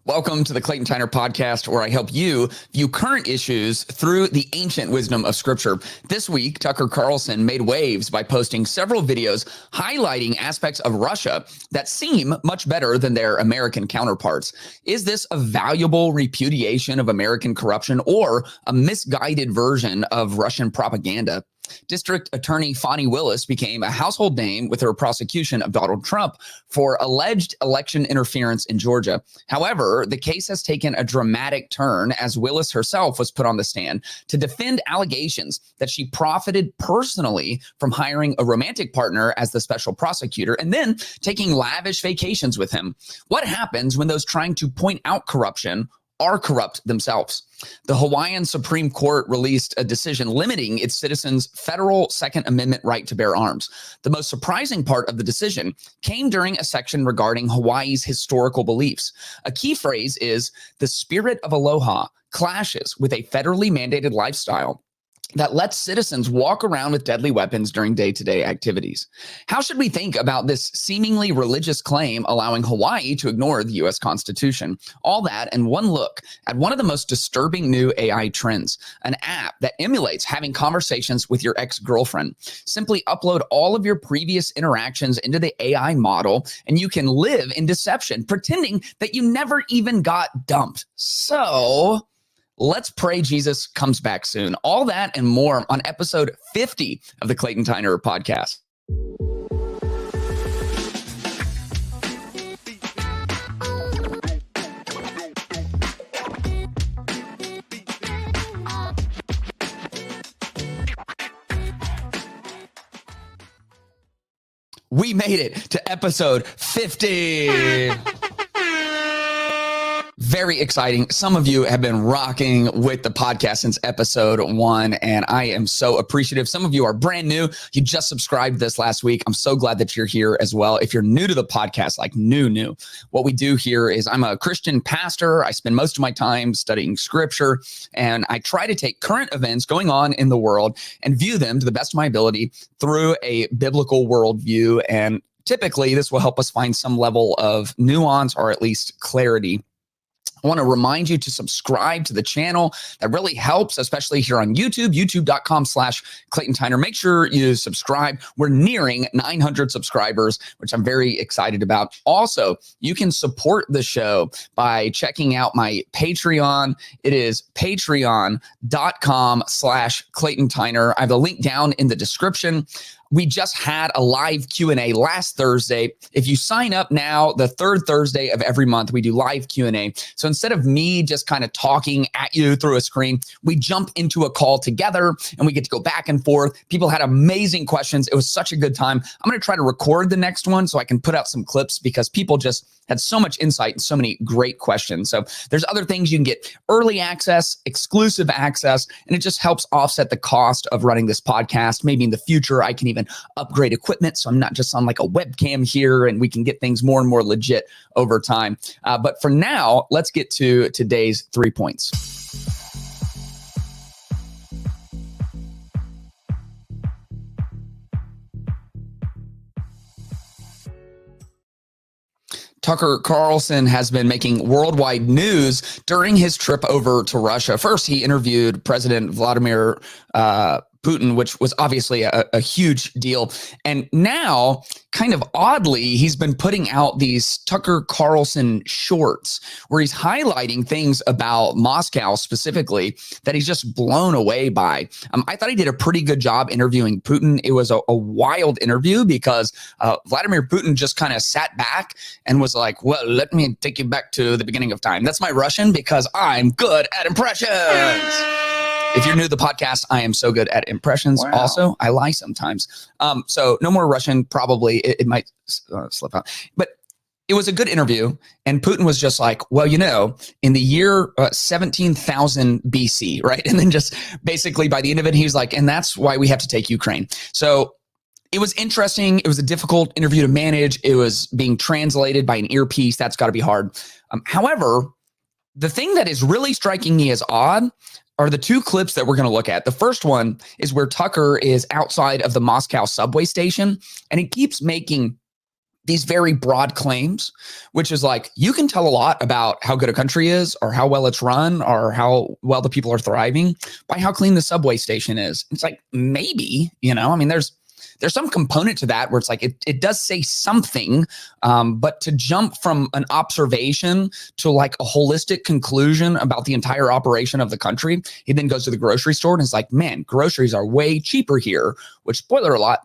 Welcome to the Clayton Tyner podcast, where I help you view current issues through the ancient wisdom of Scripture. This week, Tucker Carlson made waves by posting several videos highlighting aspects of Russia that seem much better than their American counterparts. Is this a valuable repudiation of American corruption or a misguided version of Russian propaganda? District Attorney Fani Willis became a household name with her prosecution of Donald Trump for alleged election interference in Georgia. However, the case has taken a dramatic turn as Willis herself was put on the stand to defend allegations that she profited personally from hiring a romantic partner as the special prosecutor and then taking lavish vacations with him. What happens when those trying to point out corruption are corrupt themselves? The Hawaiian Supreme Court released a decision limiting its citizens' federal Second Amendment right to bear arms. The most surprising part of the decision came during a section regarding Hawaii's historical beliefs. A key phrase is the spirit of aloha clashes with a federally mandated lifestyle that lets citizens walk around with deadly weapons during day-to-day activities. How should we think about this seemingly religious claim allowing Hawaii to ignore the U.S. Constitution? All that and one look at one of the most disturbing new AI trends, an app that emulates having conversations with your ex-girlfriend. Simply upload all of your previous interactions into the AI model, and you can live in deception, pretending that you never even got dumped. So let's pray Jesus comes back soon. All that and more on episode 50 of the Clayton Tyner podcast. We made it to episode 50. Very exciting. Some of you have been rocking with the podcast since episode 1, and I am so appreciative. Some of you are brand new. You just subscribed this last week. I'm so glad that you're here as well. If you're new to the podcast, like new, what we do here is I'm a Christian pastor. I spend most of my time studying scripture, and I try to take current events going on in the world and view them to the best of my ability through a biblical worldview. And typically, this will help us find some level of nuance or at least clarity. I want to remind you to subscribe to the channel. That really helps, especially here on YouTube, youtube.com/Clayton Tyner. Make sure you subscribe. We're nearing 900 subscribers, which I'm very excited about. Also, you can support the show by checking out my Patreon. It is patreon.com/Clayton Tyner. I have a link down in the description. We just had a live Q&A last Thursday. If you sign up now, the third Thursday of every month, we do live Q&A. So instead of me just kind of talking at you through a screen, we jump into a call together and we get to go back and forth. People had amazing questions. It was such a good time. I'm going to try to record the next one so I can put out some clips because people just had so much insight and so many great questions. So there's other things you can get: early access, exclusive access, and it just helps offset the cost of running this podcast. Maybe in the future, I can even upgrade equipment so I'm not just on like a webcam here, and we can get things more and more legit over time. But for now, let's get to today's 3 points. Tucker Carlson has been making worldwide news during his trip over to Russia. First, he interviewed President Vladimir Putin, which was obviously a huge deal. And now, kind of oddly, he's been putting out these Tucker Carlson shorts where he's highlighting things about Moscow specifically that he's just blown away by. I thought he did a pretty good job interviewing Putin. It was a wild interview because Vladimir Putin just kind of sat back and was like, well, let me take you back to the beginning of time. That's my Russian because I'm good at impressions. If you're new to the podcast, I am so good at impressions. Wow. Also, I lie sometimes. So no more Russian, probably. It might slip out. But it was a good interview. And Putin was just like, well, you know, in the year 17,000 BC, right? And then just basically by the end of it, he was like, and that's why we have to take Ukraine. So it was interesting. It was a difficult interview to manage. It was being translated by an earpiece. That's got to be hard. However, the thing that is really striking me as odd are the two clips that we're going to look at. The first one is where Tucker is outside of the Moscow subway station, and he keeps making these very broad claims, which is like, you can tell a lot about how good a country is or how well it's run or how well the people are thriving by how clean the subway station is. It's like, maybe, I mean, there's some component to that where it's like, it does say something, but to jump from an observation to like a holistic conclusion about the entire operation of the country, he then goes to the grocery store and is like, man, groceries are way cheaper here, which spoiler alert,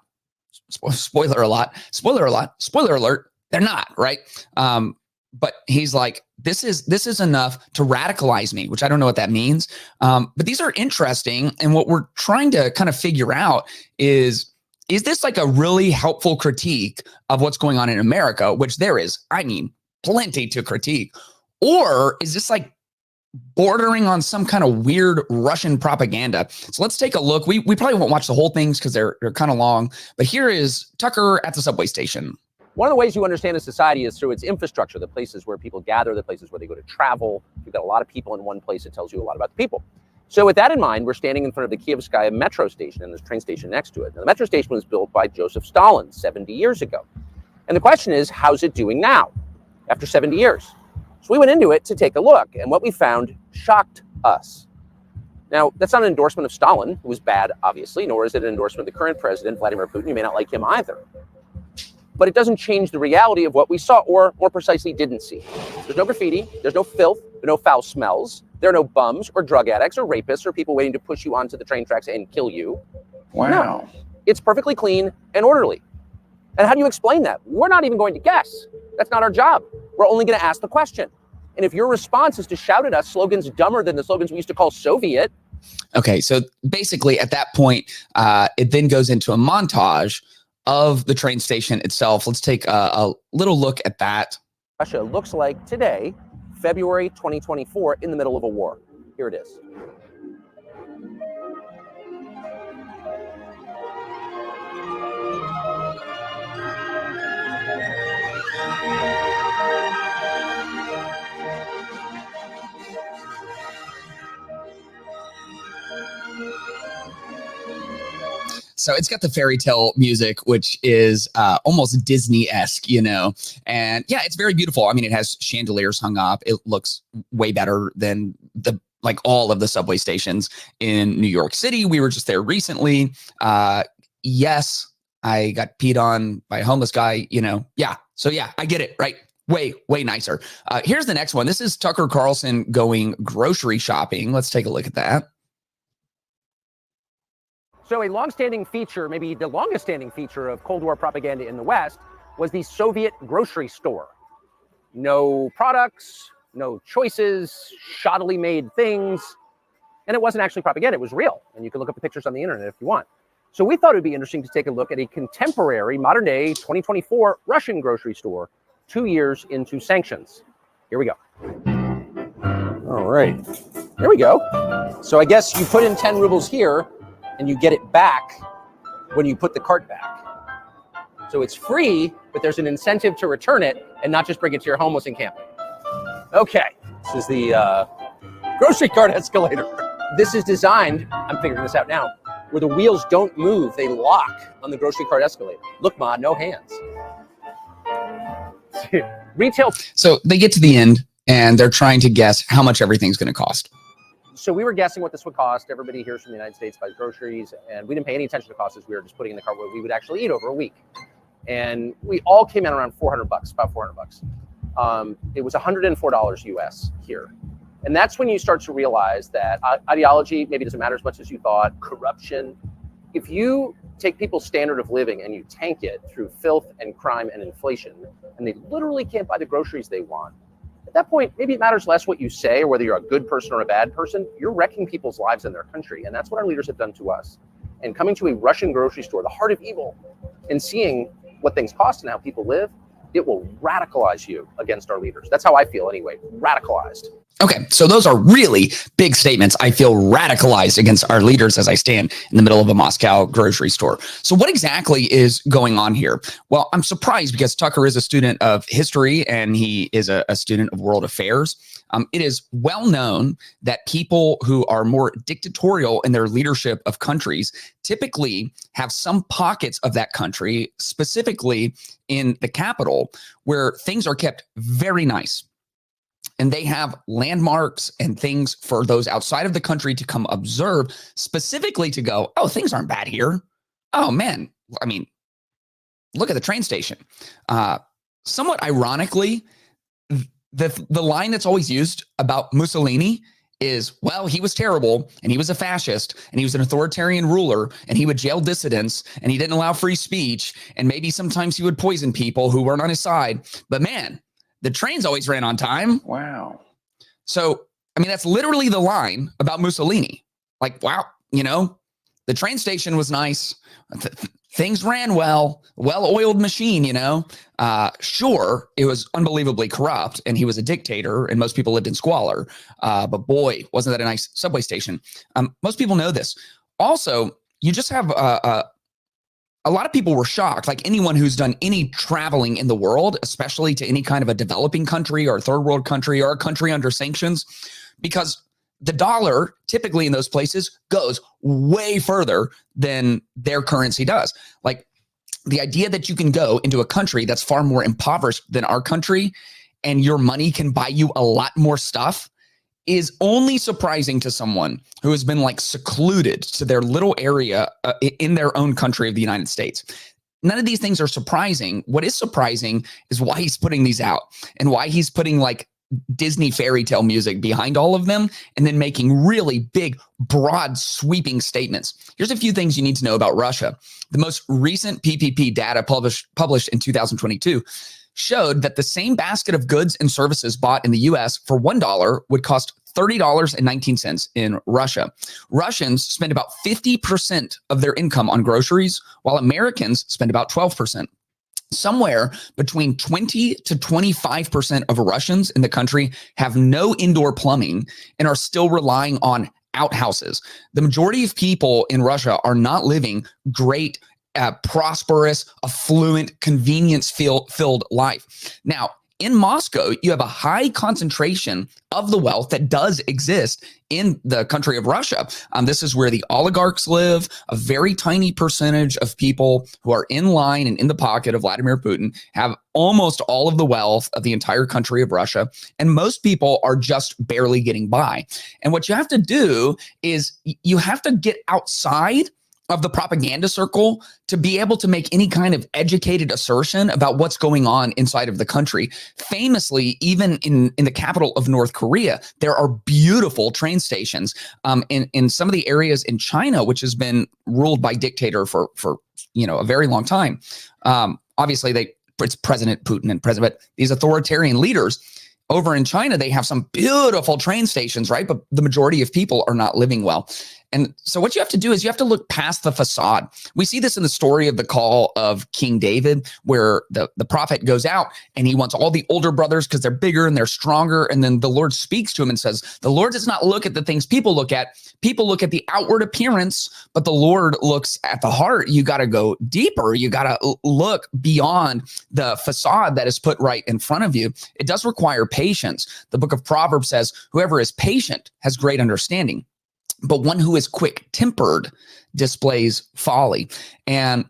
they're not, right? But he's like, this is enough to radicalize me, which I don't know what that means. But these are interesting. And what we're trying to kind of figure out is this like a really helpful critique of what's going on in America, which there is, I mean, plenty to critique? Or is this like bordering on some kind of weird Russian propaganda? So let's take a look. We probably won't watch the whole things because they're kind of long, but here is Tucker at the subway station. One of the ways you understand a society is through its infrastructure, the places where people gather, the places where they go to travel. If you've got a lot of people in one place, it tells you a lot about the people. So with that in mind, we're standing in front of the Kievskaya metro station, and there's a train station next to it. Now, the metro station was built by Joseph Stalin 70 years ago. And the question is, how's it doing now after 70 years? So we went into it to take a look, and what we found shocked us. Now, that's not an endorsement of Stalin, who was bad, obviously, nor is it an endorsement of the current president, Vladimir Putin. You may not like him either. But it doesn't change the reality of what we saw, or more precisely, didn't see. There's no graffiti, there's no filth, there are no foul smells, there are no bums or drug addicts or rapists or people waiting to push you onto the train tracks and kill you. Wow. No, it's perfectly clean and orderly. And how do you explain that? We're not even going to guess. That's not our job. We're only going to ask the question. And if your response is to shout at us slogans dumber than the slogans we used to call Soviet. Okay, so basically at that point, it then goes into a montage of the train station itself. Let's take a little look at that. Russia looks like today, February 2024, in the middle of a war. Here it is. So it's got the fairy tale music, which is almost Disney-esque, and yeah, it's very beautiful. I mean, it has chandeliers hung up. It looks way better than all of the subway stations in New York City. We were just there recently. Yes, I got peed on by a homeless guy, yeah. So yeah, I get it, right? Way nicer. Here's the next one. This is Tucker Carlson going grocery shopping. Let's take a look at that. So a long-standing feature, maybe the longest-standing feature of Cold War propaganda in the West was the Soviet grocery store. No products, no choices, shoddily made things. And it wasn't actually propaganda, it was real. And you can look up the pictures on the internet if you want. So we thought it would be interesting to take a look at a contemporary, modern-day, 2024 Russian grocery store 2 years into sanctions. Here we go. All right, here we go. So I guess you put in 10 rubles here, and you get it back when you put the cart back. So it's free, but there's an incentive to return it and not just bring it to your homeless encampment. Okay, this is the grocery cart escalator. This is designed, I'm figuring this out now, where the wheels don't move, they lock on the grocery cart escalator. Look, Ma, no hands. Retail. So they get to the end and they're trying to guess how much everything's going to cost. So we were guessing what this would cost. Everybody here from the United States buys groceries, and we didn't pay any attention to costs as we were just putting in the cart what we would actually eat over a week. And we all came in around $400, about $400. It was $104 US here. And that's when you start to realize that ideology maybe doesn't matter as much as you thought, corruption. If you take people's standard of living and you tank it through filth and crime and inflation, and they literally can't buy the groceries they want, at that point, maybe it matters less what you say or whether you're a good person or a bad person. You're wrecking people's lives in their country. And that's what our leaders have done to us. And coming to a Russian grocery store, the heart of evil, and seeing what things cost and how people live, it will radicalize you against our leaders. That's how I feel anyway, radicalized. Okay, so those are really big statements. I feel radicalized against our leaders as I stand in the middle of a Moscow grocery store. So what exactly is going on here? Well, I'm surprised because Tucker is a student of history and he is a student of world affairs. It is well known that people who are more dictatorial in their leadership of countries typically have some pockets of that country, specifically in the capital where things are kept very nice. And they have landmarks and things for those outside of the country to come observe, specifically to go, oh, things aren't bad here. Oh, man. I mean, look at the train station. Somewhat ironically, the line that's always used about Mussolini is, well, he was terrible and he was a fascist and he was an authoritarian ruler and he would jail dissidents and he didn't allow free speech. And maybe sometimes he would poison people who weren't on his side. But man, the trains always ran on time. Wow. So, I mean, that's literally the line about Mussolini. Like, wow, the train station was nice. Things ran well-oiled machine, Sure, it was unbelievably corrupt and he was a dictator and most people lived in squalor. But boy, wasn't that a nice subway station. Most people know this. Also, you just have a lot of people were shocked, like anyone who's done any traveling in the world, especially to any kind of a developing country or a third world country or a country under sanctions, because the dollar typically in those places goes way further than their currency does. Like the idea that you can go into a country that's far more impoverished than our country and your money can buy you a lot more stuff is only surprising to someone who has been like secluded to their little area in their own country of the United States. None of these things are surprising. What is surprising is why he's putting these out and why he's putting like Disney fairy tale music behind all of them and then making really big, broad, sweeping statements. Here's a few things you need to know about Russia. The most recent PPP data published in 2022 showed that the same basket of goods and services bought in the US for $1 would cost $30.19 in Russia. Russians spend about 50% of their income on groceries, while Americans spend about 12%. Somewhere between 20 to 25% of Russians in the country have no indoor plumbing and are still relying on outhouses. The majority of people in Russia are not living great, prosperous, affluent, convenience-filled life. Now, in Moscow, you have a high concentration of the wealth that does exist in the country of Russia. This is where the oligarchs live. A very tiny percentage of people who are in line and in the pocket of Vladimir Putin have almost all of the wealth of the entire country of Russia. And most people are just barely getting by. And what you have to do is you have to get outside of the propaganda circle to be able to make any kind of educated assertion about what's going on inside of the country. Famously, even in the capital of North Korea, there are beautiful train stations. In some of the areas in China, which has been ruled by dictator for a very long time. Obviously, it's President Putin and but these authoritarian leaders over in China, they have some beautiful train stations, right? But the majority of people are not living well. And so what you have to do is you have to look past the facade. We see this in the story of the call of King David, where the prophet goes out and he wants all the older brothers because they're bigger and they're stronger. And then the Lord speaks to him and says, the Lord does not look at the things people look at. People look at the outward appearance, but the Lord looks at the heart. You got to go deeper. You got to look beyond the facade that is put right in front of you. It does require patience. The book of Proverbs says, whoever is patient has great understanding, but one who is quick-tempered displays folly. And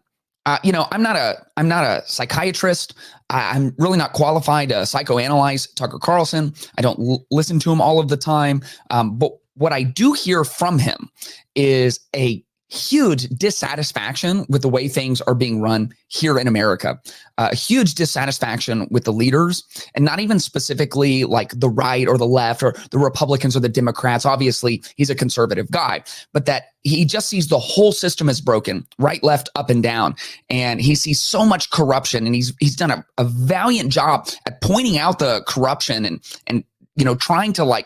I'm not a psychiatrist. I'm really not qualified to psychoanalyze Tucker Carlson. I don't listen to him all of the time. But what I do hear from him is a huge dissatisfaction with the way things are being run here in America. A huge dissatisfaction with the leaders, and not even specifically like the right or the left or the Republicans or the Democrats. Obviously, he's a conservative guy, but that he just sees the whole system as broken, right, left, up, and down. And he sees so much corruption, and he's done a valiant job at pointing out the corruption and trying to like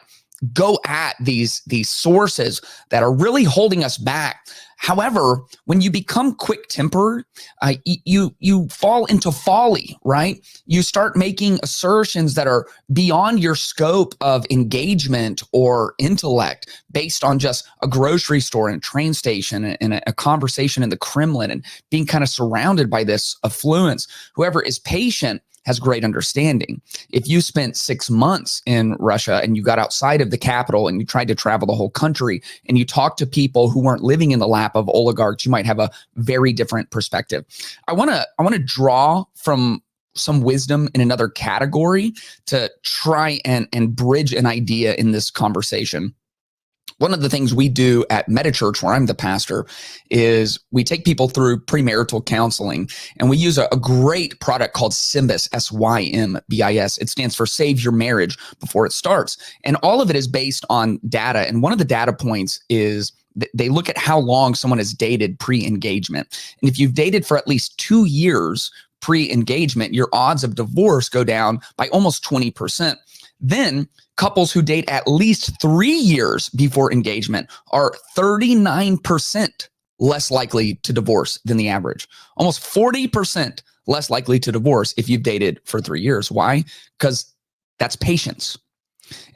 go at these sources that are really holding us back. However, when you become quick-tempered, you fall into folly, right? You start making assertions that are beyond your scope of engagement or intellect based on just a grocery store and a train station and a conversation in the Kremlin and being kind of surrounded by this affluence. Whoever is patient has great understanding. If you spent 6 months in Russia and you got outside of the capital and you tried to travel the whole country and you talked to people who weren't living in the lap of oligarchs, you might have a very different perspective. I want to draw from some wisdom in another category to try and bridge an idea in this conversation. One of the things we do at Metachurch, where I'm the pastor, is we take people through premarital counseling, and we use a great product called Symbis, SYMBIS. It stands for Save Your Marriage Before It Starts. And all of it is based on data. And one of the data points is they look at how long someone has dated pre-engagement. And if you've dated for at least 2 years pre-engagement, your odds of divorce go down by almost 20%. Then couples who date at least 3 years before engagement are 39% less likely to divorce than the average. Almost 40% less likely to divorce if you've dated for 3 years. Why? Because that's patience.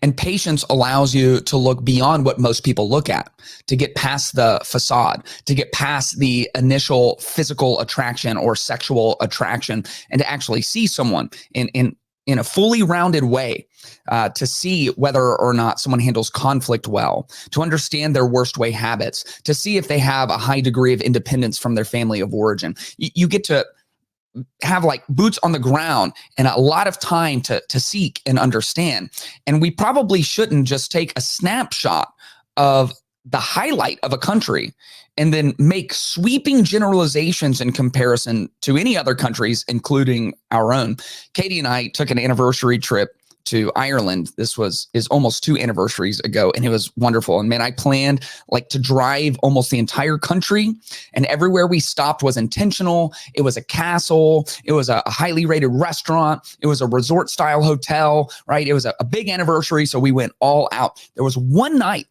And patience allows you to look beyond what most people look at, to get past the facade, to get past the initial physical attraction or sexual attraction, and to actually see someone in a fully rounded way, to see whether or not someone handles conflict well, to understand their worst way habits, to see if they have a high degree of independence from their family of origin. You get to have like boots on the ground and a lot of time to seek and understand. And we probably shouldn't just take a snapshot of the highlight of a country and then make sweeping generalizations in comparison to any other countries, including our own. Katie and I took an anniversary trip to Ireland. This is almost 2 anniversaries ago, and it was wonderful. And man, I planned like to drive almost the entire country, and everywhere we stopped was intentional. It was a castle. It was a highly rated restaurant. It was a resort style hotel, right? It was a big anniversary. So we went all out. There was one night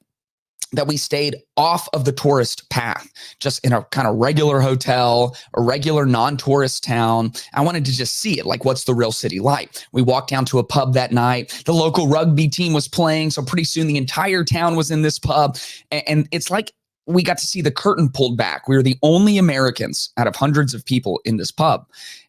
that we stayed off of the tourist path, just in a kind of regular hotel, a regular non-tourist town. I wanted to just see it, like what's the real city like. We walked down to a pub that night. The local rugby team was playing, so pretty soon the entire town was in this pub. And it's like we got to see the curtain pulled back. We were the only Americans out of hundreds of people in this pub.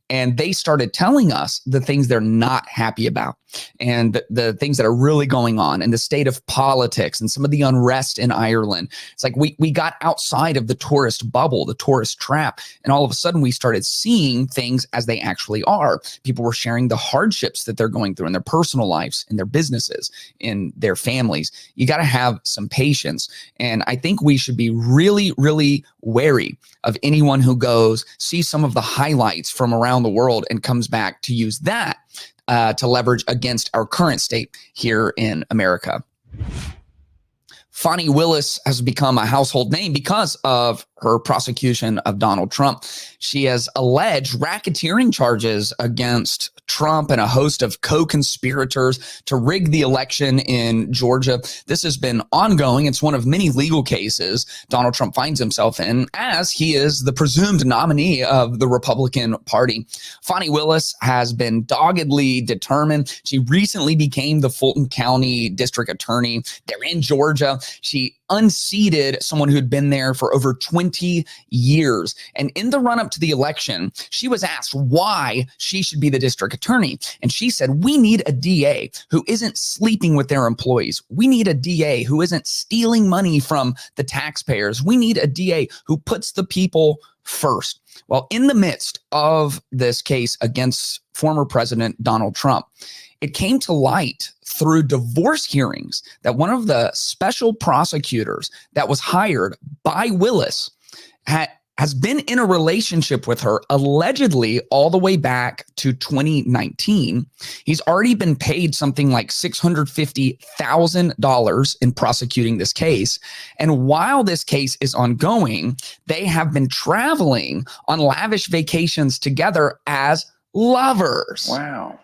And they started telling us the things they're not happy about and the things that are really going on and the state of politics and some of the unrest in Ireland. It's like we got outside of the tourist bubble, the tourist trap, and all of a sudden we started seeing things as they actually are. People were sharing the hardships that they're going through in their personal lives, in their businesses, in their families. You got to have some patience. And I think we should be really, really wary of anyone who goes, sees some of the highlights from around the world and comes back to use that to leverage against our current state here in America. Fani Willis has become a household name because of her prosecution of Donald Trump. She has alleged racketeering charges against Trump and a host of co-conspirators to rig the election in Georgia. This has been ongoing. It's one of many legal cases Donald Trump finds himself in, as he is the presumed nominee of the Republican Party. Fani Willis has been doggedly determined. She recently became the Fulton County District Attorney. They're in Georgia. She unseated someone who'd been there for over 20 years. And in the run-up to the election, she was asked why she should be the district attorney. And she said, we need a DA who isn't sleeping with their employees. We need a DA who isn't stealing money from the taxpayers. We need a DA who puts the people first. Well, in the midst of this case against former President Donald Trump, it came to light through divorce hearings that one of the special prosecutors that was hired by Willis has been in a relationship with her allegedly all the way back to 2019. He's already been paid something like $650,000 in prosecuting this case. And while this case is ongoing, they have been traveling on lavish vacations together as lovers. Wow.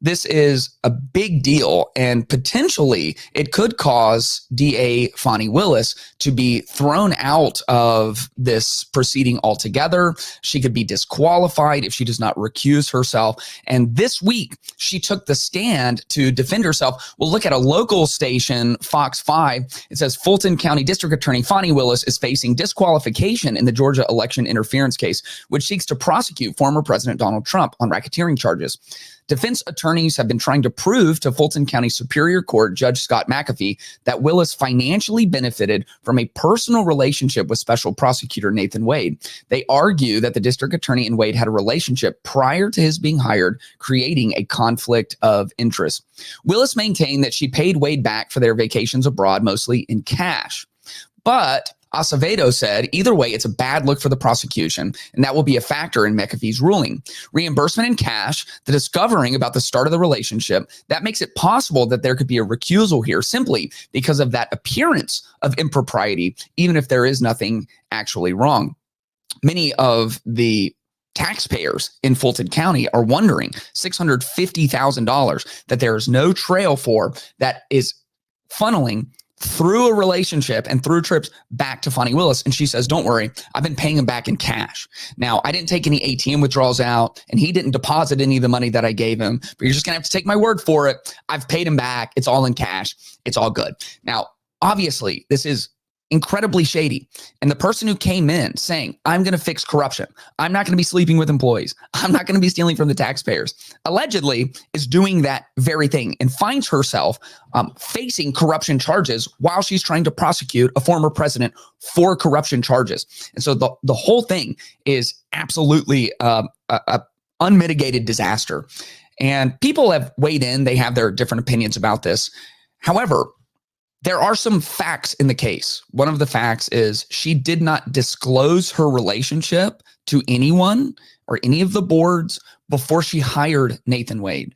This is a big deal, and potentially it could cause DA Fani Willis to be thrown out of this proceeding altogether. She could be disqualified if she does not recuse herself. And this week, she took the stand to defend herself. We'll look at a local station, Fox 5. It says Fulton County District Attorney Fani Willis is facing disqualification in the Georgia election interference case, which seeks to prosecute former President Donald Trump on racketeering charges. Defense attorneys have been trying to prove to Fulton County Superior Court Judge Scott McAfee that Willis financially benefited from a personal relationship with Special Prosecutor Nathan Wade. They argue that the district attorney and Wade had a relationship prior to his being hired, creating a conflict of interest. Willis maintained that she paid Wade back for their vacations abroad, mostly in cash. But Acevedo said, either way, it's a bad look for the prosecution, and that will be a factor in McAfee's ruling. Reimbursement in cash, the discovering about the start of the relationship, that makes it possible that there could be a recusal here simply because of that appearance of impropriety, even if there is nothing actually wrong. Many of the taxpayers in Fulton County are wondering $650,000 that there is no trail for, that is funneling through a relationship and through trips back to Fani Willis. And she says, don't worry, I've been paying him back in cash. Now, I didn't take any ATM withdrawals out, and he didn't deposit any of the money that I gave him, but you're just gonna have to take my word for it. I've paid him back. It's all in cash. It's all good. Now, obviously, this is incredibly shady. And the person who came in saying, I'm going to fix corruption, I'm not going to be sleeping with employees, I'm not going to be stealing from the taxpayers, allegedly is doing that very thing and finds herself facing corruption charges while she's trying to prosecute a former president for corruption charges. And so the whole thing is absolutely a unmitigated disaster. And people have weighed in. They have their different opinions about this. However, there are some facts in the case. One of the facts is she did not disclose her relationship to anyone or any of the boards before she hired Nathan Wade.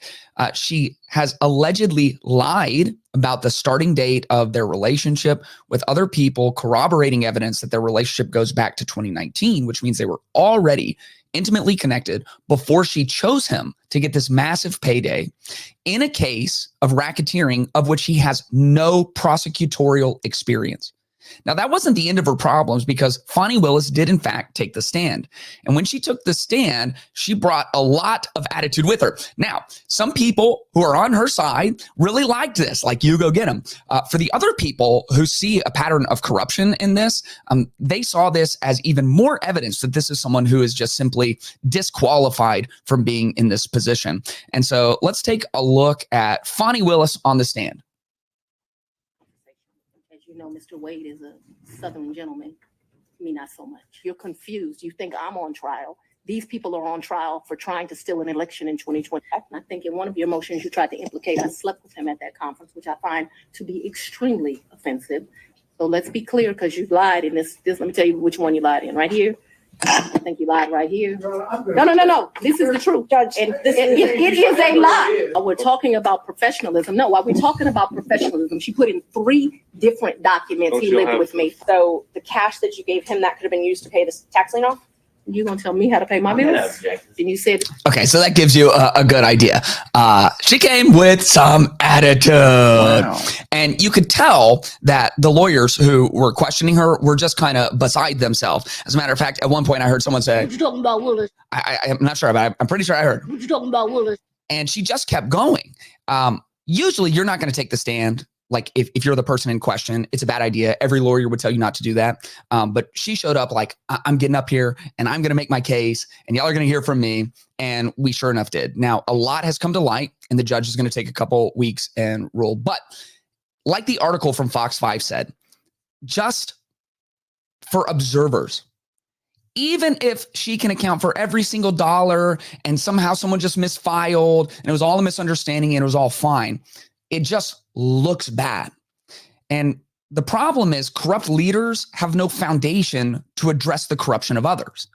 She has allegedly lied about the starting date of their relationship with other people, corroborating evidence that their relationship goes back to 2019, which means they were already intimately connected before she chose him to get this massive payday in a case of racketeering of which he has no prosecutorial experience. Now, that wasn't the end of her problems, because Fani Willis did, in fact, take the stand. And when she took the stand, she brought a lot of attitude with her. Now, some people who are on her side really liked this, like, you go get them. For the other people who see a pattern of corruption in this, they saw this as even more evidence that this is someone who is just simply disqualified from being in this position. And so let's take a look at Fani Willis on the stand. You know, Mr. Wade is a Southern gentleman. Me, not so much. You're confused. You think I'm on trial. These people are on trial for trying to steal an election in 2020. And I think in one of your motions, you tried to implicate I slept with him at that conference, which I find to be extremely offensive. So let's be clear, because you've lied in this. Let me tell you which one you lied in. Right here. I think you lied right here. No. This is the truth, Judge. And it is a lie. We're talking about professionalism. No, while we're talking about professionalism, she put in 3 different documents. He lived with me. So the cash that you gave him, that could have been used to pay the tax lien off? You gonna tell me how to pay my bills? And you said, okay, so that gives you a good idea. She came with some attitude. Wow. And you could tell that the lawyers who were questioning her were just kind of beside themselves. As a matter of fact, at one point I heard someone say, what you talking about, Willis? I'm not sure, but I'm pretty sure I heard. What you talking about, Willis? And she just kept going. Usually you're not going to take the stand. Like, if you're the person in question, it's a bad idea. Every lawyer would tell you not to do that. But she showed up like, I'm getting up here and I'm going to make my case and y'all are going to hear from me. And we sure enough did. Now, a lot has come to light and the judge is going to take a couple weeks and rule. But like the article from Fox 5 said, just for observers, even if she can account for every single dollar and somehow someone just misfiled and it was all a misunderstanding and it was all fine, it just looks bad. And the problem is corrupt leaders have no foundation to address the corruption of others.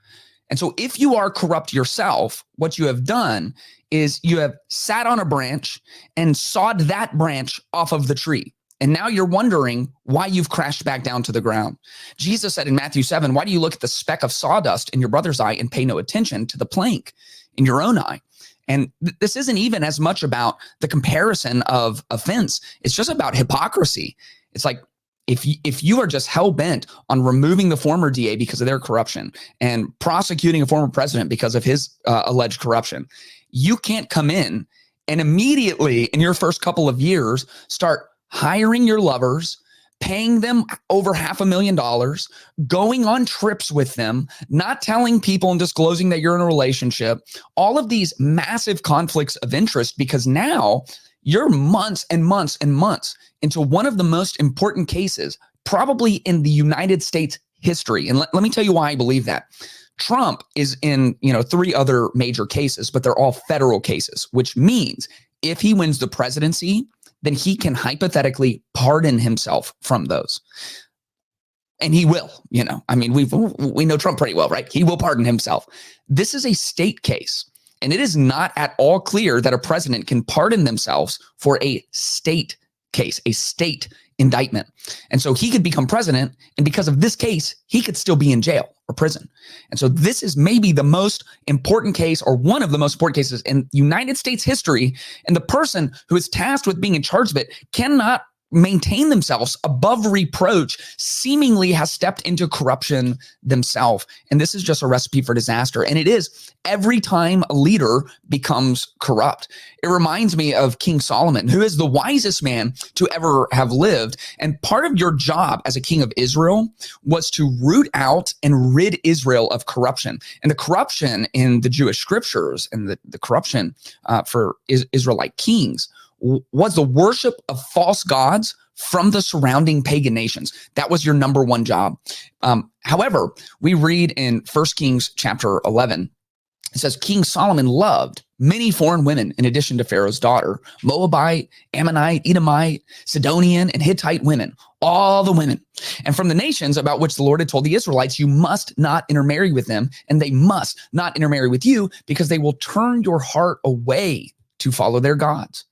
And so if you are corrupt yourself, what you have done is you have sat on a branch and sawed that branch off of the tree. And now you're wondering why you've crashed back down to the ground. Jesus said in Matthew 7, why do you look at the speck of sawdust in your brother's eye and pay no attention to the plank in your own eye? And this isn't even as much about the comparison of offense. It's just about hypocrisy. It's like, if you are just hell-bent on removing the former DA because of their corruption and prosecuting a former president because of his alleged corruption, you can't come in and immediately in your first couple of years start hiring your lovers, paying them over $500,000, going on trips with them, not telling people and disclosing that you're in a relationship, all of these massive conflicts of interest, because now you're months and months and months into one of the most important cases, probably in the United States history. And let me tell you why I believe that. Trump is in, 3 other major cases, but they're all federal cases, which means if he wins the presidency, then he can hypothetically pardon himself from those. And he will, we know Trump pretty well, right? He will pardon himself. This is a state case, and it is not at all clear that a president can pardon themselves for a state case, a state indictment. And so he could become president, and because of this case, he could still be in jail or prison. And so this is maybe the most important case, or one of the most important cases in United States history. And the person who is tasked with being in charge of it cannot maintain themselves above reproach, seemingly has stepped into corruption themselves. And this is just a recipe for disaster. And it is every time a leader becomes corrupt. It reminds me of King Solomon, who is the wisest man to ever have lived. And part of your job as a king of Israel was to root out and rid Israel of corruption. And the corruption in the Jewish scriptures and the corruption for Israelite kings was the worship of false gods from the surrounding pagan nations. That was your number one job. However, we read in 1 Kings chapter 11, it says, King Solomon loved many foreign women in addition to Pharaoh's daughter, Moabite, Ammonite, Edomite, Sidonian, and Hittite women, all the women. And from the nations about which the Lord had told the Israelites, you must not intermarry with them, and they must not intermarry with you, because they will turn your heart away to follow their gods.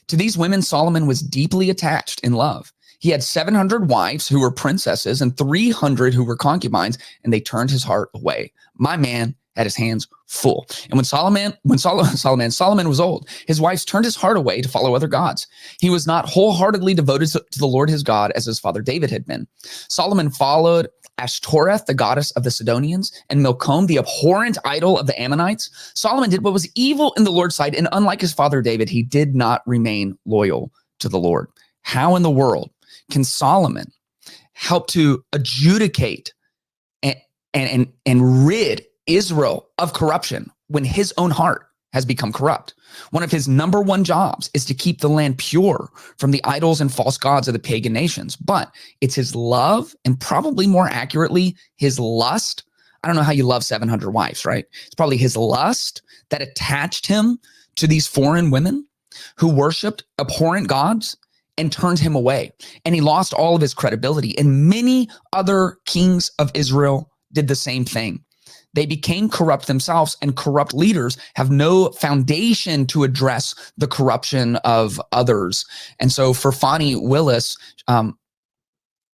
To these women, Solomon was deeply attached in love. He had 700 wives who were princesses and 300 who were concubines, and they turned his heart away. My man had his hands full. And when Solomon was old, his wives turned his heart away to follow other gods. He was not wholeheartedly devoted to the Lord his God as his father David had been. Solomon followed Ashtoreth, the goddess of the Sidonians, and Milcom, the abhorrent idol of the Ammonites. Solomon did what was evil in the Lord's sight, and unlike his father David, he did not remain loyal to the Lord. How in the world can Solomon help to adjudicate and rid Israel of corruption when his own heart has become corrupt? One of his number one jobs is to keep the land pure from the idols and false gods of the pagan nations. But it's his love, and probably more accurately, his lust. I don't know how you love 700 wives, right? It's probably his lust that attached him to these foreign women who worshiped abhorrent gods and turned him away. And he lost all of his credibility. And many other kings of Israel did the same thing. They became corrupt themselves, and corrupt leaders have no foundation to address the corruption of others. And so for Fani Willis,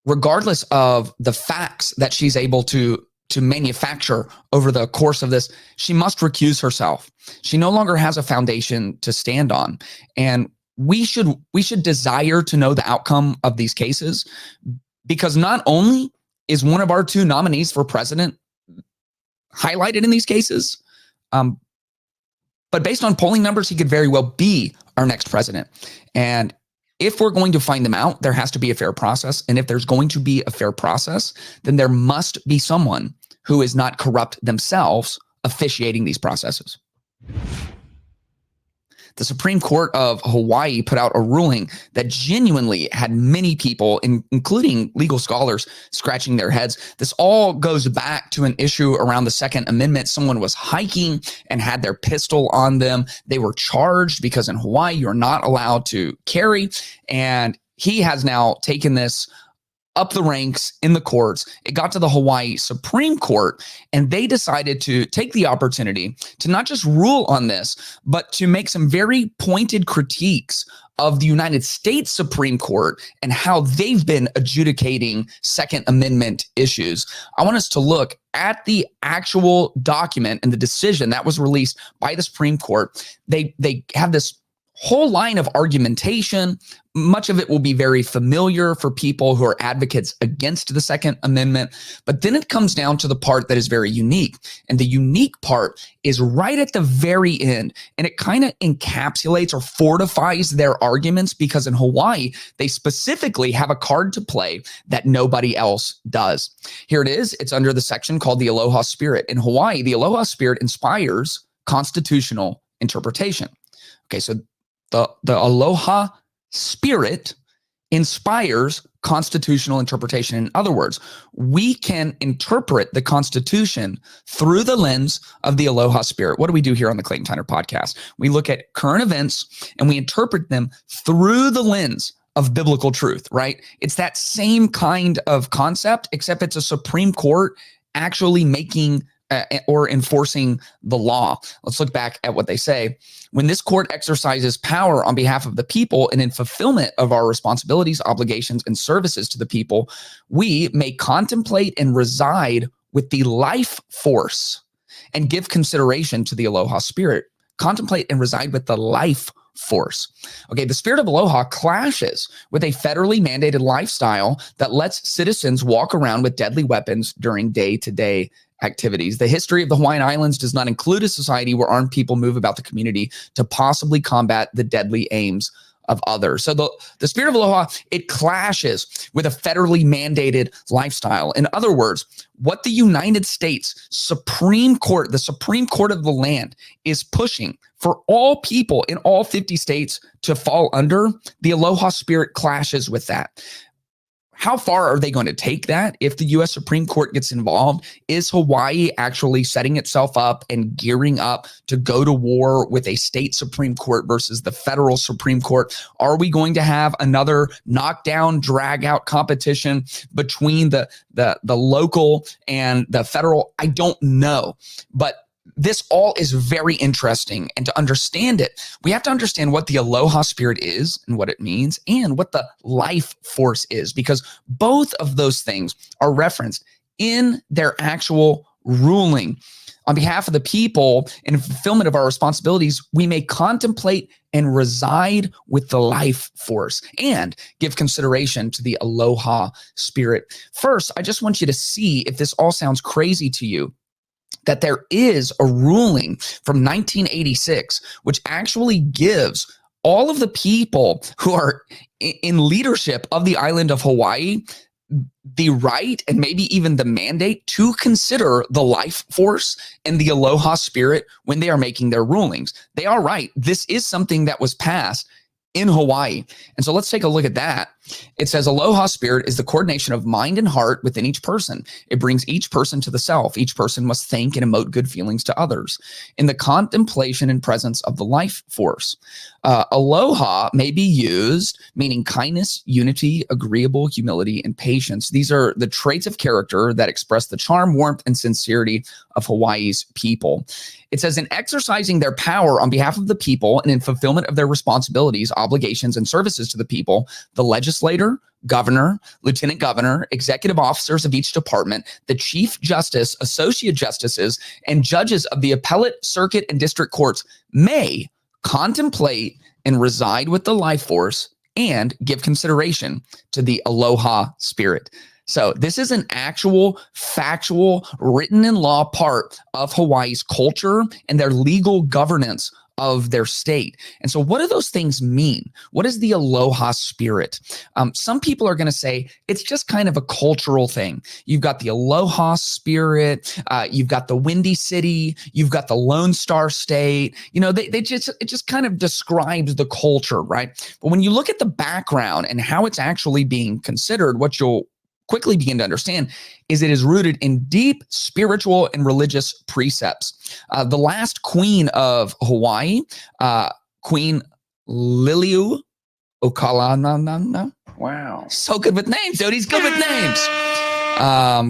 regardless of the facts that she's able to manufacture over the course of this, she must recuse herself. She no longer has a foundation to stand on. And we should desire to know the outcome of these cases, because not only is one of our 2 nominees for president highlighted in these cases, but based on polling numbers, he could very well be our next president. And if we're going to find them out, there has to be a fair process. And if there's going to be a fair process, then there must be someone who is not corrupt themselves officiating these processes. The Supreme Court of Hawaii put out a ruling that genuinely had many people, including legal scholars, scratching their heads. This all goes back to an issue around the Second Amendment. Someone was hiking and had their pistol on them. They were charged because in Hawaii, you're not allowed to carry. And he has now taken this up the ranks in the courts. It got to the Hawaii Supreme Court, and they decided to take the opportunity to not just rule on this, but to make some very pointed critiques of the United States Supreme Court and how they've been adjudicating Second Amendment issues. I want us to look at the actual document and the decision that was released by the Supreme Court. They have this whole line of argumentation. Much of it will be very familiar for people who are advocates against the Second Amendment. But then it comes down to the part that is very unique. And the unique part is right at the very end. And it kind of encapsulates or fortifies their arguments, because in Hawaii, they specifically have a card to play that nobody else does. Here it is. It's under the section called the Aloha Spirit. In Hawaii, the Aloha Spirit inspires constitutional interpretation. Okay, so the Aloha Spirit inspires constitutional interpretation. In other words, we can interpret the Constitution through the lens of the Aloha Spirit. What do we do here on the Clayton Tyner podcast? We look at current events and we interpret them through the lens of biblical truth, right? It's that same kind of concept, except it's a Supreme Court actually making or enforcing the law. Let's look back at what they say. When this court exercises power on behalf of the people and in fulfillment of our responsibilities, obligations, and services to the people, we may contemplate and reside with the life force and give consideration to the Aloha Spirit. Contemplate and reside with the life force. Okay, the spirit of Aloha clashes with a federally mandated lifestyle that lets citizens walk around with deadly weapons during day-to-day activities. The history of the Hawaiian Islands does not include a society where armed people move about the community to possibly combat the deadly aims of others. So the spirit of Aloha, it clashes with a federally mandated lifestyle. In other words, what the United States Supreme Court, the Supreme Court of the land, is pushing for all people in all 50 states to fall under, the Aloha Spirit clashes with that. How far are they going to take that if the U.S. Supreme Court gets involved? Is Hawaii actually setting itself up and gearing up to go to war with a state Supreme Court versus the federal Supreme Court? Are we going to have another knockdown, drag out competition between the local and the federal? I don't know, but this all is very interesting. And to understand it, we have to understand what the Aloha Spirit is and what it means, and what the life force is, because both of those things are referenced in their actual ruling. On behalf of the people, in fulfillment of our responsibilities, we may contemplate and reside with the life force and give consideration to the Aloha Spirit. First, I just want you to see if this all sounds crazy to you, that there is a ruling from 1986, which actually gives all of the people who are in leadership of the island of Hawaii the right and maybe even the mandate to consider the life force and the Aloha Spirit when they are making their rulings. They are right. This is something that was passed in Hawaii. And so let's take a look at that. It says Aloha Spirit is the coordination of mind and heart within each person. It brings each person to the self. Each person must think and emote good feelings to others in the contemplation and presence of the life force. Aloha may be used, meaning kindness, unity, agreeable, humility, and patience. These are the traits of character that express the charm, warmth, and sincerity of Hawaii's people. It says, in exercising their power on behalf of the people and in fulfillment of their responsibilities, obligations, and services to the people, the legislator, governor, lieutenant governor, executive officers of each department, the chief justice, associate justices, and judges of the appellate, circuit, and district courts may contemplate and reside with the life force and give consideration to the Aloha Spirit. So this is an actual, factual, written in law part of Hawaii's culture and their legal governance of their state. And so what do those things mean? What is the Aloha Spirit? Some people are going to say it's just kind of a cultural thing. You've got the Aloha Spirit, you've got the Windy City, you've got the Lone Star State. You know, it just kind of describes the culture, right? But when you look at the background and how it's actually being considered, what you'll quickly begin to understand is it is rooted in deep spiritual and religious precepts. The last queen of Hawaii, Queen Liliu Okalanana. Wow. So good with names, dude. He's good with names.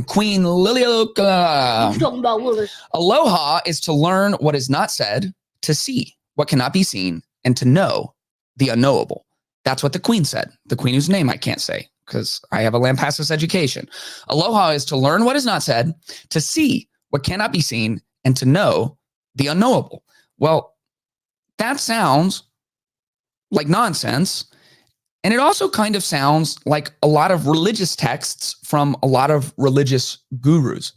Queen Liliu Okalanana. Aloha is to learn what is not said, to see what cannot be seen, and to know the unknowable. That's what the queen said. The queen whose name I can't say, because I have a Lampasas education. Aloha is to learn what is not said, to see what cannot be seen, and to know the unknowable. Well, that sounds like nonsense. And it also kind of sounds like a lot of religious texts from a lot of religious gurus.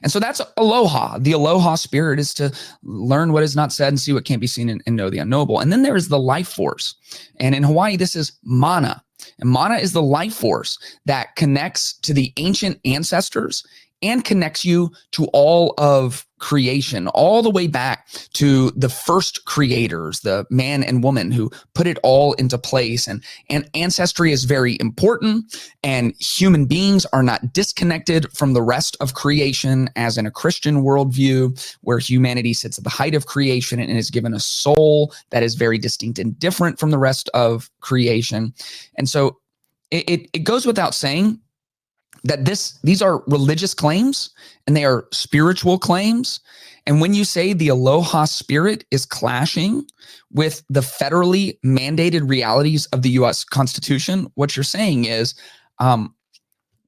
And so that's Aloha. The Aloha Spirit is to learn what is not said and see what can't be seen and know the unknowable. And then there is the life force. And in Hawaii, this is mana. And mana is the life force that connects to the ancient ancestors and connects you to all of creation, all the way back to the first creators, the man and woman who put it all into place. And ancestry is very important, and human beings are not disconnected from the rest of creation, as in a Christian worldview, where humanity sits at the height of creation and is given a soul that is very distinct and different from the rest of creation. And so it goes without saying that these are religious claims and they are spiritual claims. And when you say the Aloha Spirit is clashing with the federally mandated realities of the U.S. Constitution, what you're saying is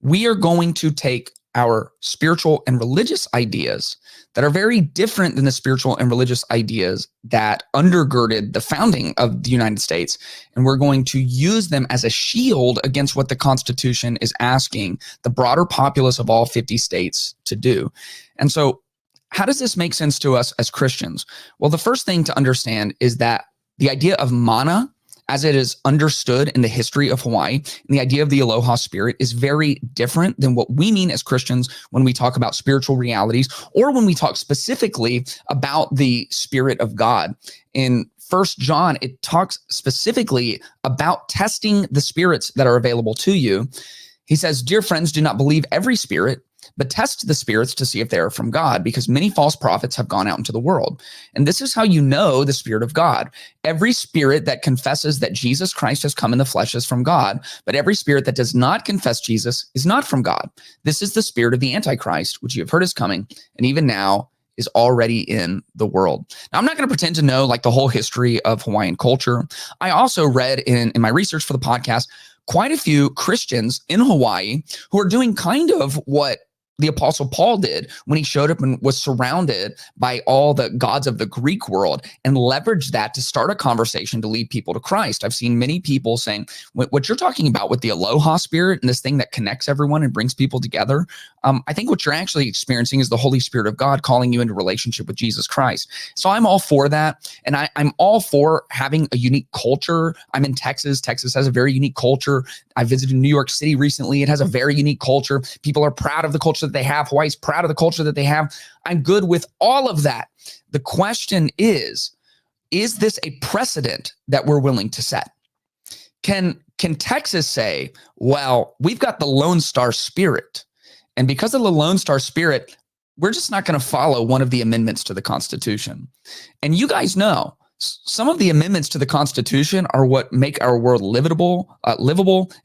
we are going to take our spiritual and religious ideas that are very different than the spiritual and religious ideas that undergirded the founding of the United States, and we're going to use them as a shield against what the Constitution is asking the broader populace of all 50 states to do. And so how does this make sense to us as Christians? Well, the first thing to understand is that the idea of mana, as it is understood in the history of Hawaii, and the idea of the Aloha Spirit is very different than what we mean as Christians when we talk about spiritual realities, or when we talk specifically about the Spirit of God. In 1 John, it talks specifically about testing the spirits that are available to you. He says, "Dear friends, do not believe every spirit, but test the spirits to see if they are from God, because many false prophets have gone out into the world. And this is how you know the Spirit of God. Every spirit that confesses that Jesus Christ has come in the flesh is from God, but every spirit that does not confess Jesus is not from God. This is the spirit of the Antichrist, which you have heard is coming, and even now is already in the world." Now, I'm not going to pretend to know like the whole history of Hawaiian culture. I also read in my research for the podcast quite a few Christians in Hawaii who are doing kind of what the Apostle Paul did when he showed up and was surrounded by all the gods of the Greek world, and leveraged that to start a conversation to lead people to Christ. I've seen many people saying, what you're talking about with the Aloha Spirit and this thing that connects everyone and brings people together, I think what you're actually experiencing is the Holy Spirit of God calling you into relationship with Jesus Christ. So I'm all for that. And I'm all for having a unique culture. I'm in Texas. Texas has a very unique culture. I visited New York City recently. It has a very unique culture. People are proud of the culture that they have. Hawaii's proud of the culture that they have. I'm good with all of that. The question is this a precedent that we're willing to set? Can Texas say, well, we've got the Lone Star Spirit, and because of the Lone Star Spirit, we're just not going to follow one of the amendments to the Constitution? And you guys know, some of the amendments to the Constitution are what make our world livable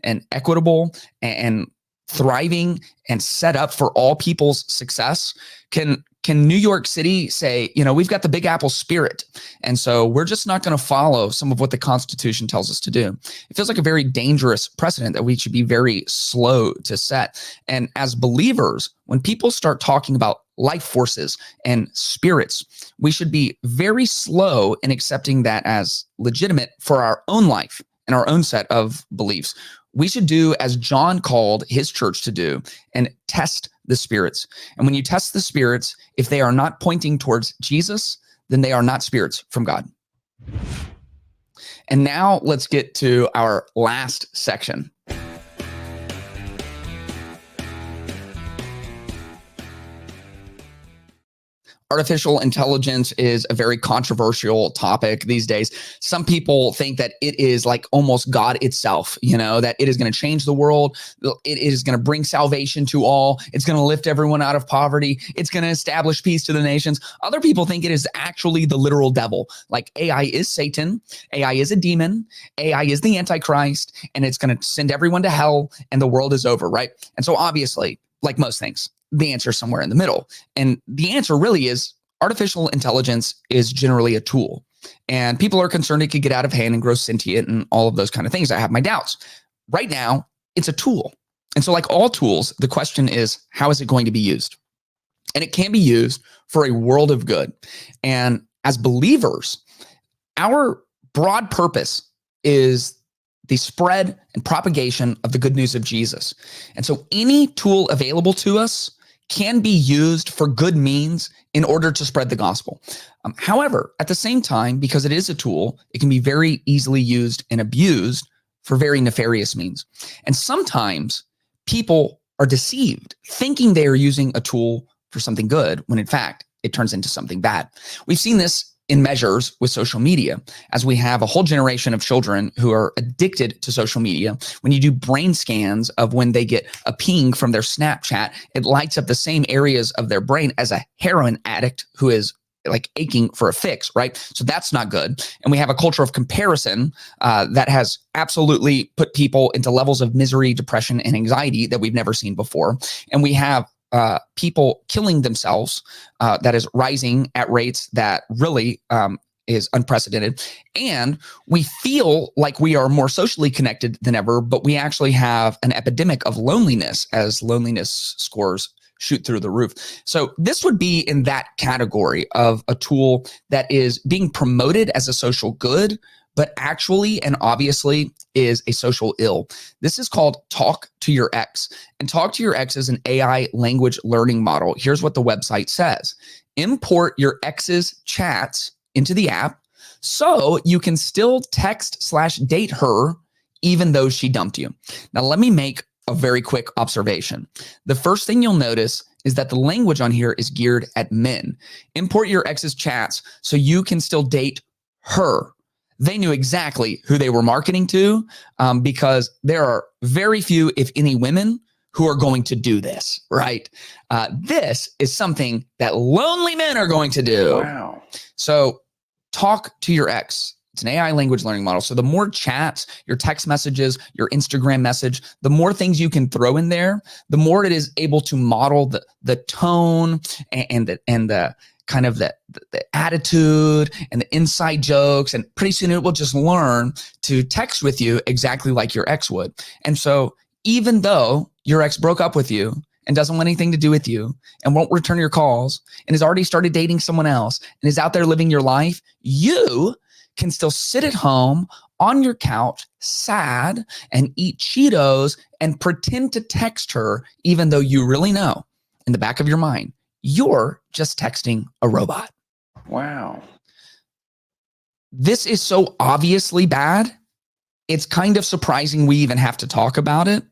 and equitable and thriving and set up for all people's success. Can New York City say, we've got the Big Apple Spirit, and so we're just not going to follow some of what the Constitution tells us to do? It feels like a very dangerous precedent that we should be very slow to set. And as believers, when people start talking about life forces and spirits, we should be very slow in accepting that as legitimate for our own life and our own set of beliefs. We should do as John called his church to do, and test the spirits. And when you test the spirits, if they are not pointing towards Jesus, then they are not spirits from God. And now let's get to our last section. Artificial intelligence is a very controversial topic these days. Some people think that it is like almost God itself, that it is going to change the world. It is going to bring salvation to all. It's going to lift everyone out of poverty. It's going to establish peace to the nations. Other people think it is actually the literal devil. Like AI is Satan. AI is a demon. AI is the Antichrist, and it's going to send everyone to hell and the world is over, right? And so obviously, like most things, the answer is somewhere in the middle. And the answer really is artificial intelligence is generally a tool. And people are concerned it could get out of hand and grow sentient and all of those kind of things. I have my doubts. Right now, it's a tool. And so like all tools, the question is, how is it going to be used? And it can be used for a world of good. And as believers, our broad purpose is the spread and propagation of the good news of Jesus. And so any tool available to us can be used for good means in order to spread the gospel. However, at the same time, because it is a tool, it can be very easily used and abused for very nefarious means. And sometimes people are deceived, thinking they are using a tool for something good, when in fact, it turns into something bad. We've seen this in measures with social media, as we have a whole generation of children who are addicted to social media. When you do brain scans of when they get a ping from their Snapchat, it lights up the same areas of their brain as a heroin addict who is like aching for a fix, right? So that's not good. And we have a culture of comparison that has absolutely put people into levels of misery, depression, and anxiety that we've never seen before. And we have people killing themselves that is rising at rates that really is unprecedented. And we feel like we are more socially connected than ever, but we actually have an epidemic of loneliness as loneliness scores shoot through the roof. So this would be in that category of a tool that is being promoted as a social good, but actually and obviously is a social ill. This is called Talk to Your Ex. And Talk to Your Ex is an AI language learning model. Here's what the website says. Import your ex's chats into the app so you can still text/date her even though she dumped you. Now, let me make a very quick observation. The first thing you'll notice is that the language on here is geared at men. Import your ex's chats so you can still date her. They knew exactly who they were marketing to because there are very few, if any, women who are going to do this, right? This is something that lonely men are going to do. Wow. So talk to your ex. It's an AI language learning model. So the more chats, your text messages, your Instagram message, the more things you can throw in there, the more it is able to model the tone and the kind of the attitude and the inside jokes. And pretty soon it will just learn to text with you exactly like your ex would. And so even though your ex broke up with you and doesn't want anything to do with you and won't return your calls and has already started dating someone else and is out there living your life, you can still sit at home on your couch, sad, and eat Cheetos and pretend to text her, even though you really know in the back of your mind, you're just texting a robot. Wow. This is so obviously bad. It's kind of surprising we even have to talk about it.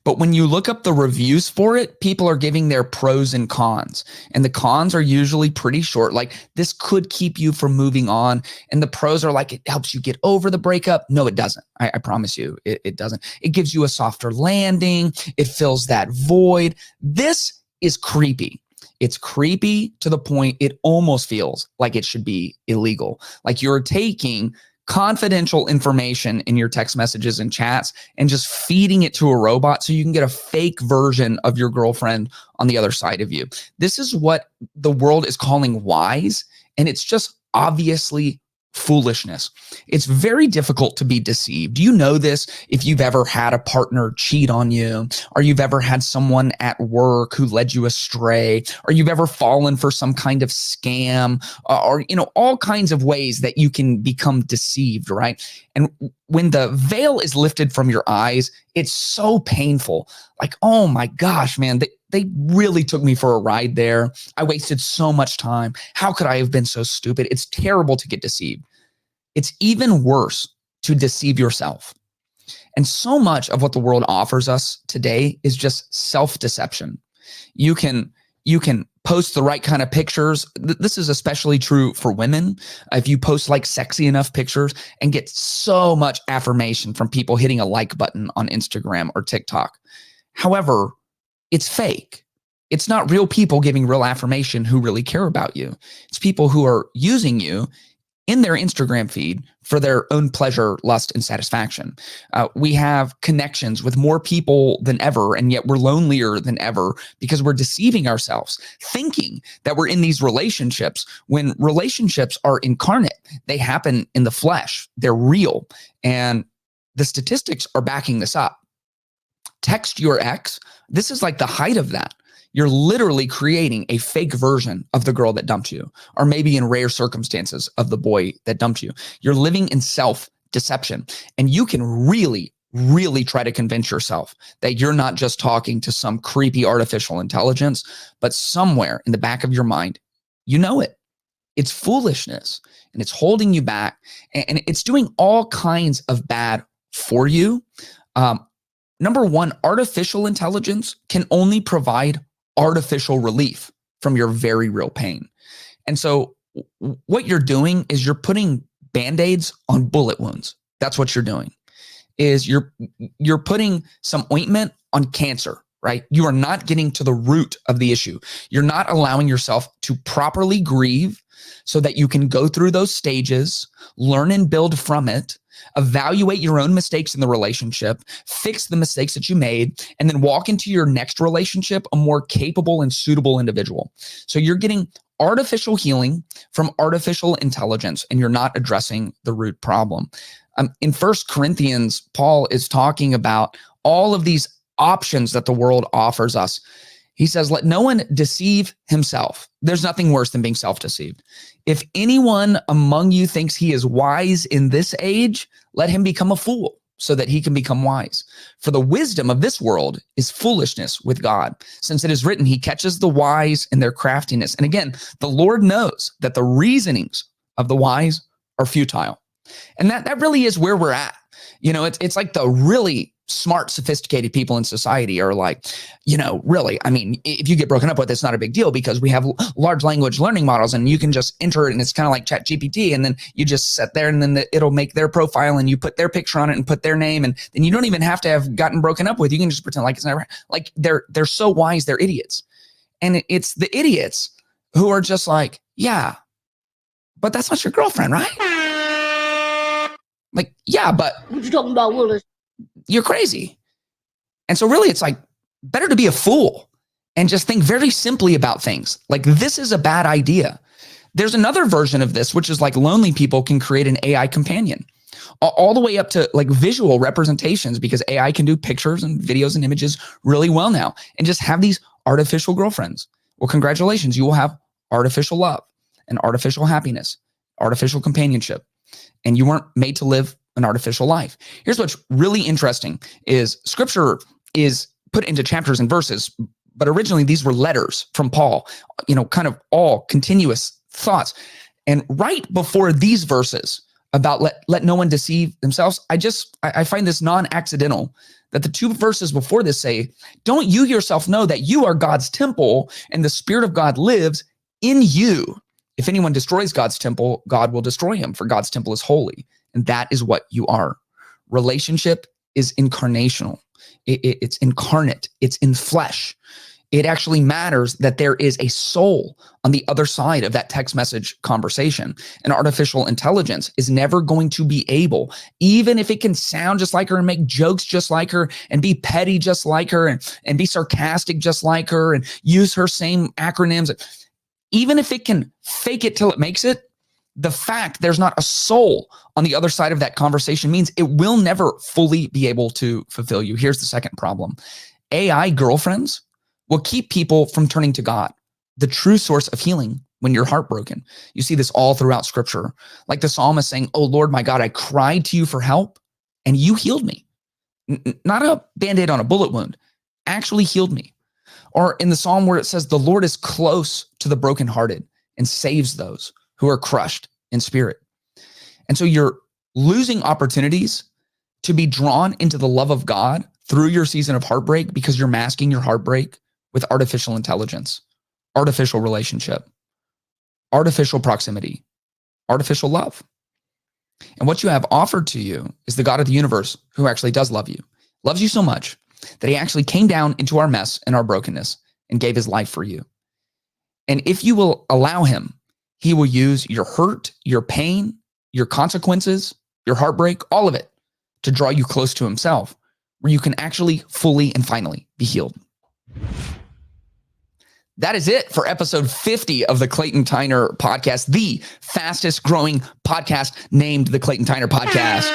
But when you look up the reviews for it, people are giving their pros and cons. And the cons are usually pretty short. Like, this could keep you from moving on. And the pros are like, it helps you get over the breakup. No, it doesn't. I promise you, it doesn't. It gives you a softer landing. It fills that void. This is creepy. It's creepy to the point it almost feels like it should be illegal. Like you're taking confidential information in your text messages and chats and just feeding it to a robot so you can get a fake version of your girlfriend on the other side of you. This is what the world is calling wise, and it's just obviously foolishness. It's very difficult to be deceived. You know this if you've ever had a partner cheat on you, or you've ever had someone at work who led you astray, or you've ever fallen for some kind of scam, or all kinds of ways that you can become deceived, right? And when the veil is lifted from your eyes, it's so painful. Like, oh my gosh, man, they really took me for a ride there. I wasted so much time. How could I have been so stupid? It's terrible to get deceived. It's even worse to deceive yourself. And so much of what the world offers us today is just self-deception. You can post the right kind of pictures. This is especially true for women. If you post like sexy enough pictures and get so much affirmation from people hitting a like button on Instagram or TikTok. However, it's fake. It's not real people giving real affirmation who really care about you. It's people who are using you in their Instagram feed for their own pleasure, lust, and satisfaction. We have connections with more people than ever, and yet we're lonelier than ever because we're deceiving ourselves, thinking that we're in these relationships when relationships are incarnate. They happen in the flesh. They're real. And the statistics are backing this up. Text your ex. This is like the height of that. You're literally creating a fake version of the girl that dumped you, or maybe in rare circumstances of the boy that dumped you. You're living in self deception. And you can really try to convince yourself that you're not just talking to some creepy artificial intelligence, but somewhere in the back of your mind, you know it. It's foolishness, and it's holding you back, and it's doing all kinds of bad for you. Number one, artificial intelligence can only provide artificial relief from your very real pain. And so what you're doing is you're putting Band-Aids on bullet wounds. That's what you're doing. Is you're putting some ointment on cancer, right? You are not getting to the root of the issue. You're not allowing yourself to properly grieve so that you can go through those stages, learn and build from it, evaluate your own mistakes in the relationship, fix the mistakes that you made, and then walk into your next relationship a more capable and suitable individual. So you're getting artificial healing from artificial intelligence, and you're not addressing the root problem. In 1 Corinthians, Paul is talking about all of these options that the world offers us. He says, let no one deceive himself. There's nothing worse than being self-deceived. If anyone among you thinks he is wise in this age, let him become a fool so that he can become wise. For the wisdom of this world is foolishness with God, since it is written, he catches the wise in their craftiness. And again, the Lord knows that the reasonings of the wise are futile. And that really is where we're at. You know, it's like the really smart, sophisticated people in society are like, you know, really, I mean, if you get broken up with, it's not a big deal because we have large language learning models and you can just enter it and it's kind of like ChatGPT, and then you just sit there and then it'll make their profile and you put their picture on it and put their name, and then you don't even have to have gotten broken up with. You can just pretend like it's never, like they're so wise, they're idiots. And it's the idiots who are just like, yeah, but that's not your girlfriend, right? Like, yeah, but what you talking about, Willis? You're crazy. And so really it's like better to be a fool and just think very simply about things. Like, this is a bad idea. There's another version of this, which is like lonely people can create an AI companion, all the way up to like visual representations, because AI can do pictures and videos and images really well now, and just have these artificial girlfriends. Well, congratulations. You will have artificial love and artificial happiness, artificial companionship, and you weren't made to live an artificial life. Here's what's really interesting is scripture is put into chapters and verses, but originally these were letters from Paul, you know, kind of all continuous thoughts. And right before these verses about let no one deceive themselves, I find this non-accidental that the two verses before this say, don't you yourself know that you are God's temple and the Spirit of God lives in you? If anyone destroys God's temple, God will destroy him, for God's temple is holy. And that is what you are. Relationship is incarnational. It's incarnate. It's in flesh. It actually matters that there is a soul on the other side of that text message conversation. And artificial intelligence is never going to be able, even if it can sound just like her and make jokes just like her and be petty just like her and be sarcastic just like her and use her same acronyms. Even if it can fake it till it makes it, the fact there's not a soul on the other side of that conversation means it will never fully be able to fulfill you. Here's the second problem. AI girlfriends will keep people from turning to God, the true source of healing when you're heartbroken. You see this all throughout scripture. Like the psalmist saying, oh Lord, my God, I cried to you for help and you healed me. Not a Band-Aid on a bullet wound, actually healed me. Or in the psalm where it says, the Lord is close to the brokenhearted and saves those who are crushed in spirit. And so you're losing opportunities to be drawn into the love of God through your season of heartbreak because you're masking your heartbreak with artificial intelligence, artificial relationship, artificial proximity, artificial love. And what you have offered to you is the God of the universe who actually does love you, loves you so much that he actually came down into our mess and our brokenness and gave his life for you. And if you will allow him, he will use your hurt, your pain, your consequences, your heartbreak, all of it to draw you close to himself, where you can actually fully and finally be healed. That is it for episode 50 of the Clayton Tyner podcast, the fastest growing podcast named the Clayton Tyner podcast.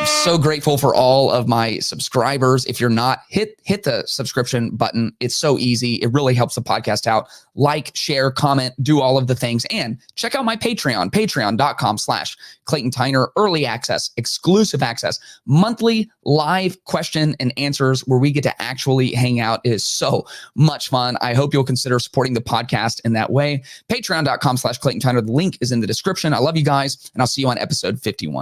So grateful for all of my subscribers. If you're not, hit the subscription button. It's so easy. It really helps the podcast out. Like, share, comment, do all of the things. And check out my Patreon, patreon.com/Clayton Tyner. Early access, exclusive access, monthly live question and answers where we get to actually hang out. It is so much fun. I hope you'll consider supporting the podcast in that way. Patreon.com/Clayton Tyner. The link is in the description. I love you guys, and I'll see you on episode 51.